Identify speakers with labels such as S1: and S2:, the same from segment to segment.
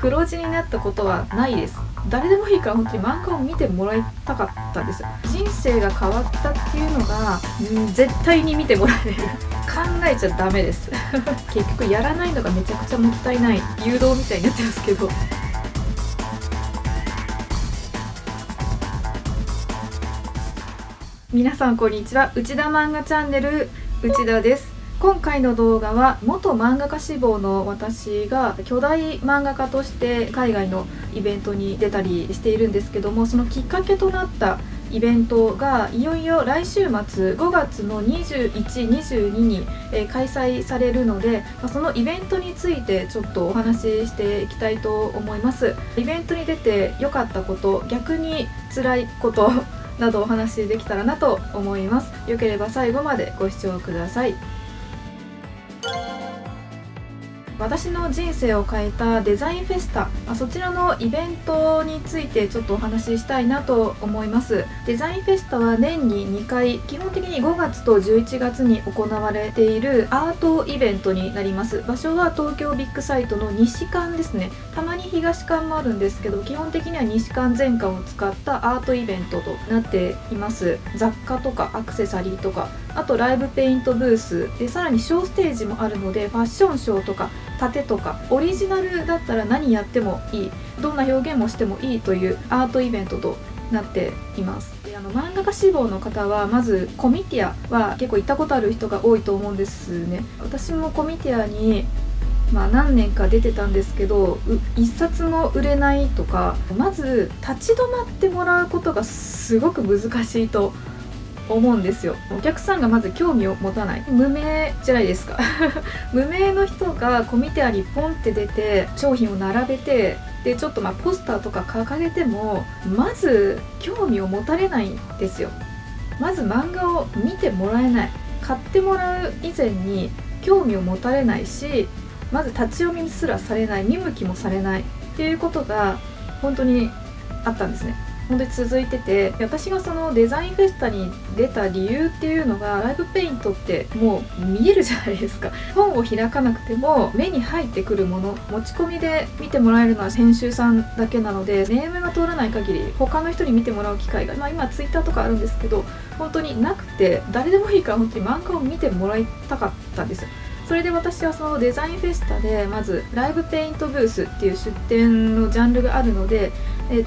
S1: 黒字になったことはないです。誰でもいいから本当に漫画を見てもらいたかったんです。人生が変わったっていうのが、絶対に見てもらえる考えちゃダメです結局やらないのがめちゃくちゃもったいない誘導みたいになってますけど、皆さんこんにちは。内田漫画チャンネル内田です。今回の動画は元漫画家志望の私が巨大漫画家として海外のイベントに出たりしているんですけども、そのきっかけとなったイベントがいよいよ来週末5月の21、22に開催されるので、そのイベントについてちょっとお話ししていきたいと思います。イベントに出て良かったこと、逆に辛いことなどお話しできたらなと思います。よければ最後までご視聴ください。私の人生を変えたデザインフェスタ、そちらのイベントについてちょっとお話ししたいなと思います。デザインフェスタは年に2回、基本的に5月と11月に行われているアートイベントになります。場所は東京ビッグサイトの西館ですね。たまに東館もあるんですけど、基本的には西館全館を使ったアートイベントとなっています。雑貨とかアクセサリーとか、あとライブペイントブースで、さらにショーステージもあるので、ファッションショーとか盾とかオリジナルだったら何やってもいい、どんな表現もしてもいいというアートイベントとなっています。で、漫画家志望の方はまずコミティアは結構行ったことある人が多いと思うんですね。私もコミティアに何年か出てたんですけど、一冊も売れないとか、まず立ち止まってもらうことがすごく難しいと思うんですよ。お客さんがまず興味を持たない、無名じゃないですか無名の人がコミティアにポンって出て商品を並べて、でちょっとポスターとか掲げてもまず興味を持たれないんですよ。まず漫画を見てもらえない、買ってもらう以前に興味を持たれないし、まず立ち読みすらされない、見向きもされないっていうことが本当にあったんですね。本当に続いてて、私がそのデザインフェスタに出た理由っていうのが、ライブペイントってもう見えるじゃないですか。本を開かなくても目に入ってくるもの、持ち込みで見てもらえるのは編集さんだけなので、ネームが通らない限り他の人に見てもらう機会が、今ツイッターとかあるんですけど本当になくて、誰でもいいから本当に漫画を見てもらいたかったんですよ。それで私はそのデザインフェスタでまずライブペイントブースっていう出展のジャンルがあるので、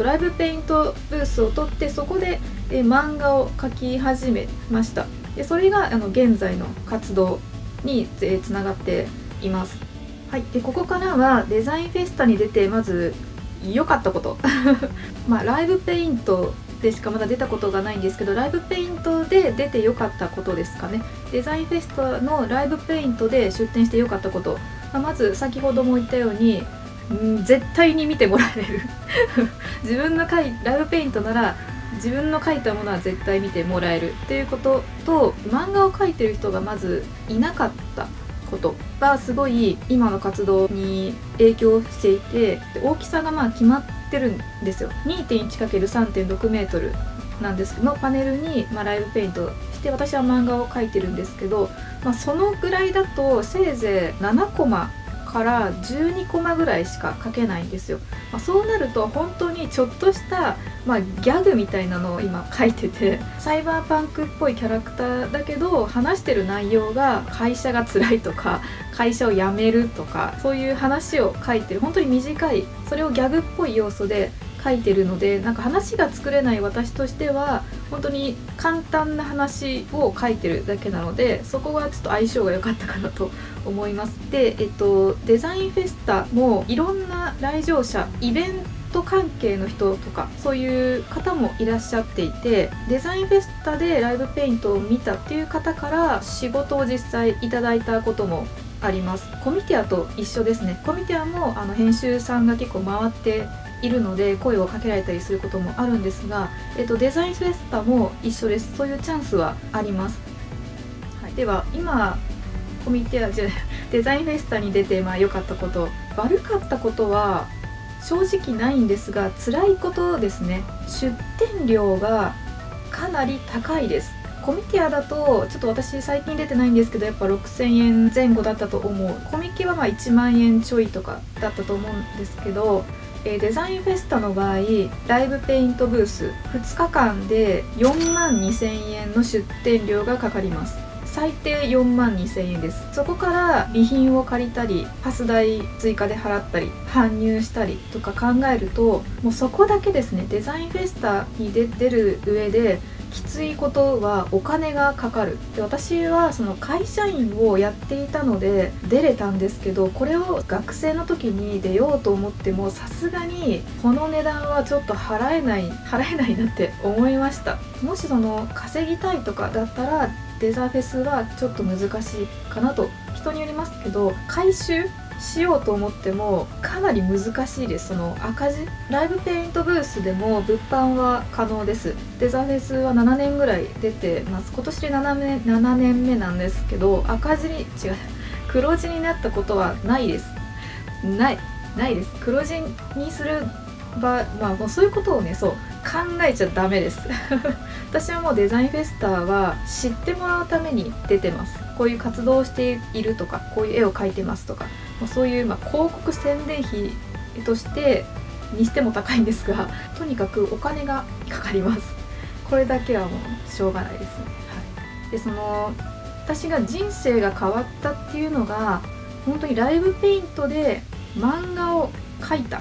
S1: ライブペイントブースを取って、そこで、漫画を描き始めました。でそれが現在の活動につながっています。はい、でここからはデザインフェスタに出てまず良かったことライブペイントでしかまだ出たことがないんですけど、ライブペイントで出て良かったことですかね。デザインフェスタのライブペイントで出展して良かったこと、まず先ほども言ったように、絶対に見てもらえる自分のライブペイントなら自分の描いたものは絶対見てもらえるっていうことと、漫画を描いてる人がまずいなかったことがすごい今の活動に影響していて、大きさが決まってるんですよ。 2.1×3.6 メートルなんですけど、パネルにライブペイントして私は漫画を描いてるんですけど、そのぐらいだとせいぜい7コマから12コマぐらいしか描けないんですよ。そうなると本当にちょっとしたギャグみたいなのを今描いてて、サイバーパンクっぽいキャラクターだけど話してる内容が会社が辛いとか会社を辞めるとか、そういう話を書いてる、本当に短い、それをギャグっぽい要素で書いてるので、話が作れない私としては本当に簡単な話を書いてるだけなので、そこがちょっと相性が良かったかなと思います。で、デザインフェスタもいろんな来場者、イベント関係の人とかそういう方もいらっしゃっていて、デザインフェスタでライブペイントを見たっていう方から仕事を実際いただいたこともあります。コミティアと一緒ですね。コミティアも編集さんが結構回っているので声をかけられたりすることもあるんですが、デザインフェスタも一緒です。そういうチャンスはあります。はい、では今コミティアデザインフェスタに出て良かったこと、悪かったことは正直ないんですが、辛いことですね。出店料がかなり高いです。コミティアだとちょっと私最近出てないんですけど、やっぱ6000円前後だったと思う。コミケはまあ1万円ちょいとかだったと思うんですけど、デザインフェスタの場合ライブペイントブース2日間で4万2000円の出店料がかかります。最低4万2000円です。そこから備品を借りたりパス代追加で払ったり搬入したりとか考えると、もうそこだけですね。デザインフェスタに出る上できついことはお金がかかる。で、私はその会社員をやっていたので出れたんですけど、これを学生の時に出ようと思ってもさすがにこの値段はちょっと払えないなって思いました。もしその稼ぎたいとかだったらデザフェスはちょっと難しいかなと、人によりますけど、回収しようと思ってもかなり難しいです。その赤字、ライブペイントブースでも物販は可能です。デザフェスは7年ぐらい出てます。今年で7年目なんですけど、黒字になったことはないです。ないです。黒字にするまあもうそういうことをね、そう考えちゃダメです私はもうデザインフェスタは知ってもらうために出てます。こういう活動をしているとか、こういう絵を描いてますとか、そういう広告宣伝費としてにしても高いんですが、とにかくお金がかかります。これだけはもうしょうがないですね。はい、で、その私が人生が変わったっていうのが、本当にライブペイントで漫画を描いたっ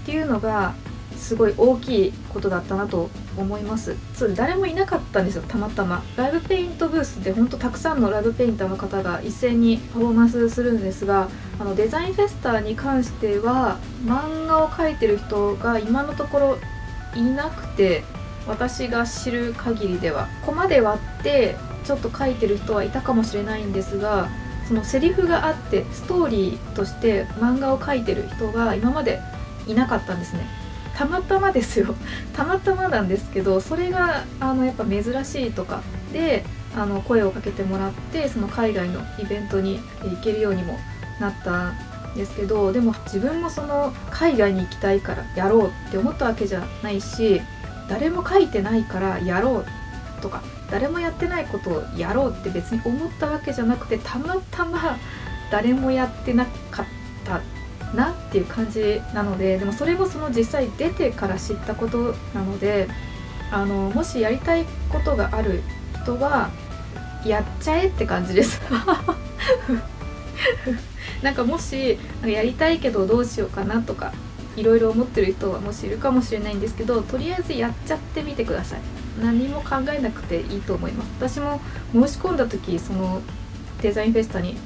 S1: ていうのがすごい大きいことだったなと思います。誰もいなかったんですよ。たまたまライブペイントブースで本当たくさんのライブペインターの方が一斉にパフォーマンスするんですが、デザインフェスタに関しては漫画を描いてる人が今のところいなくて、私が知る限りではコマで割ってちょっと描いてる人はいたかもしれないんですが、そのセリフがあってストーリーとして漫画を描いてる人が今までいなかったんですね。たまたまですよ。たまたまなんですけど、それがやっぱ珍しいとかで声をかけてもらって、その海外のイベントに行けるようにもなったんですけど、でも自分もその海外に行きたいからやろうって思ったわけじゃないし、誰も書いてないからやろうとか、誰もやってないことをやろうって別に思ったわけじゃなくて、たまたま誰もやってなかったなっていう感じなので、でもそれもその実際出てから知ったことなので、もしやりたいことがある人はやっちゃえって感じですなんかもしやりたいけどどうしようかなとかいろいろ思ってる人はもしいるかもしれないんですけど、とりあえずやっちゃってみてください。何も考えなくていいと思います。私も申し込んだ時、そのデザインフェスタに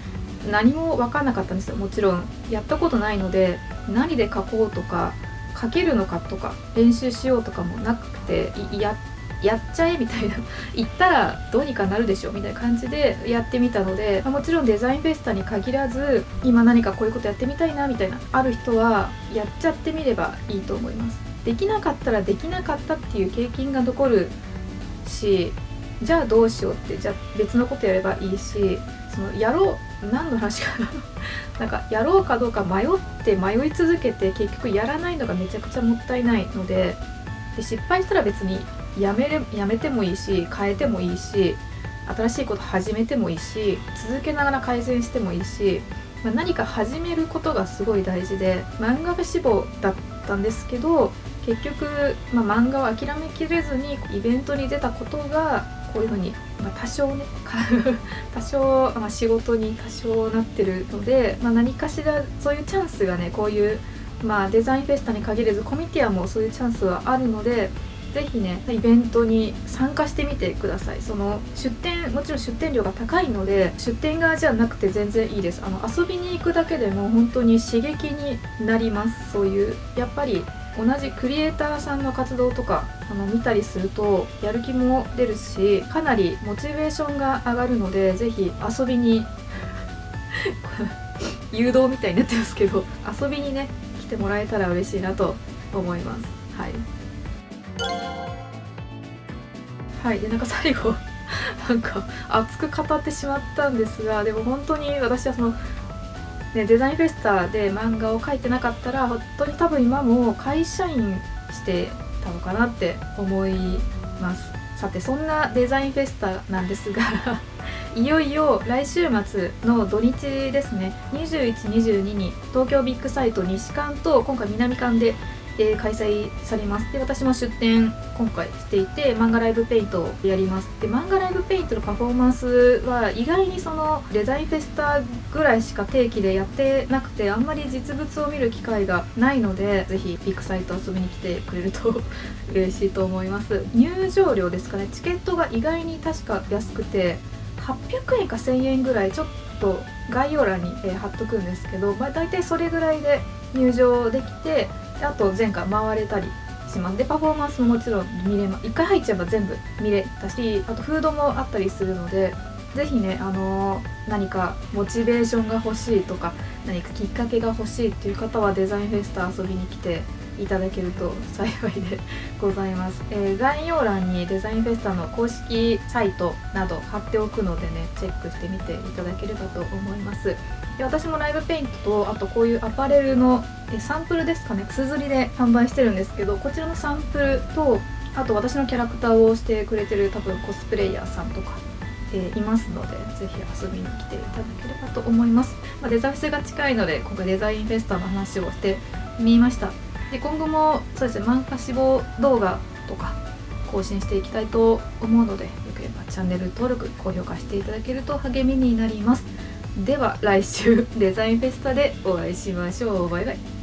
S1: 何も分かんなかったんですよ。もちろんやったことないので、何で描こうとか描けるのかとか練習しようとかもなくて、やっちゃえみたいな言ったらどうにかなるでしょみたいな感じでやってみたので、もちろんデザインフェスタに限らず、今何かこういうことやってみたいなみたいなある人はやっちゃってみればいいと思います。できなかったらできなかったっていう経験が残るし、じゃあどうしようって、じゃあ別のことやればいいし、そのやろう、何の話かななんかやろうかどうか迷い続けて結局やらないのがめちゃくちゃもったいないので、失敗したら別にやめてもいいし、変えてもいいし、新しいこと始めてもいいし、続けながら改善してもいいし、何か始めることがすごい大事で、漫画が志望だったんですけど、結局、漫画を諦めきれずにイベントに出たことがこういうふうに、多少ね多少、仕事に多少なってるので、何かしらそういうチャンスがね、こういう、デザインフェスタに限らずコミティアもそういうチャンスはあるので、ぜひねイベントに参加してみてください。そのもちろん出店料が高いので、出店側じゃなくて全然いいです。遊びに行くだけでも本当に刺激になります。そういうやっぱり同じクリエイターさんの活動とか見たりするとやる気も出るし、かなりモチベーションが上がるので、ぜひ遊びに誘導みたいになってますけど、遊びにね来てもらえたら嬉しいなと思います。はい、でなんか最後なんか熱く語ってしまったんですが、でも本当に私はそのデザインフェスタで漫画を描いてなかったら、本当に多分今も会社員してたのかなって思います。さてそんなデザインフェスタなんですがいよいよ来週末の土日ですね、21、22に東京ビッグサイト西館と今回南館で開催されます。で私も出展今回していて、漫画ライブペイントをやります。で漫画ライブペイントのパフォーマンスは意外にそのデザインフェスタぐらいしか定期でやってなくて、あんまり実物を見る機会がないので、ぜひビッグサイト遊びに来てくれると嬉しいと思います。入場料ですかね、チケットが意外に確か安くて800円か1000円ぐらい、ちょっと概要欄に貼っとくんですけど、大体それぐらいで入場できて、あと前回回れたりします。でパフォーマンスももちろん見れます。1回入っちゃえば全部見れたし、あとフードもあったりするので、ぜひね、何かモチベーションが欲しいとか何かきっかけが欲しいっていう方はデザインフェスタ遊びに来ていただけると幸いでございます。概要欄にデザインフェスタの公式サイトなど貼っておくのでね、チェックしてみていただければと思います。で私もライブペイントと、あとこういうアパレルのサンプルですかね、すずりで販売してるんですけど、こちらのサンプルと、あと私のキャラクターをしてくれてる多分コスプレイヤーさんとかいますので、ぜひ遊びに来ていただければと思います。デザフェスが近いので今回デザインフェスタの話をしてみました。で今後もそうですね、漫画志望動画とか更新していきたいと思うので、よければチャンネル登録高評価していただけると励みになります。では来週デザインフェスタでお会いしましょう。バイバイ。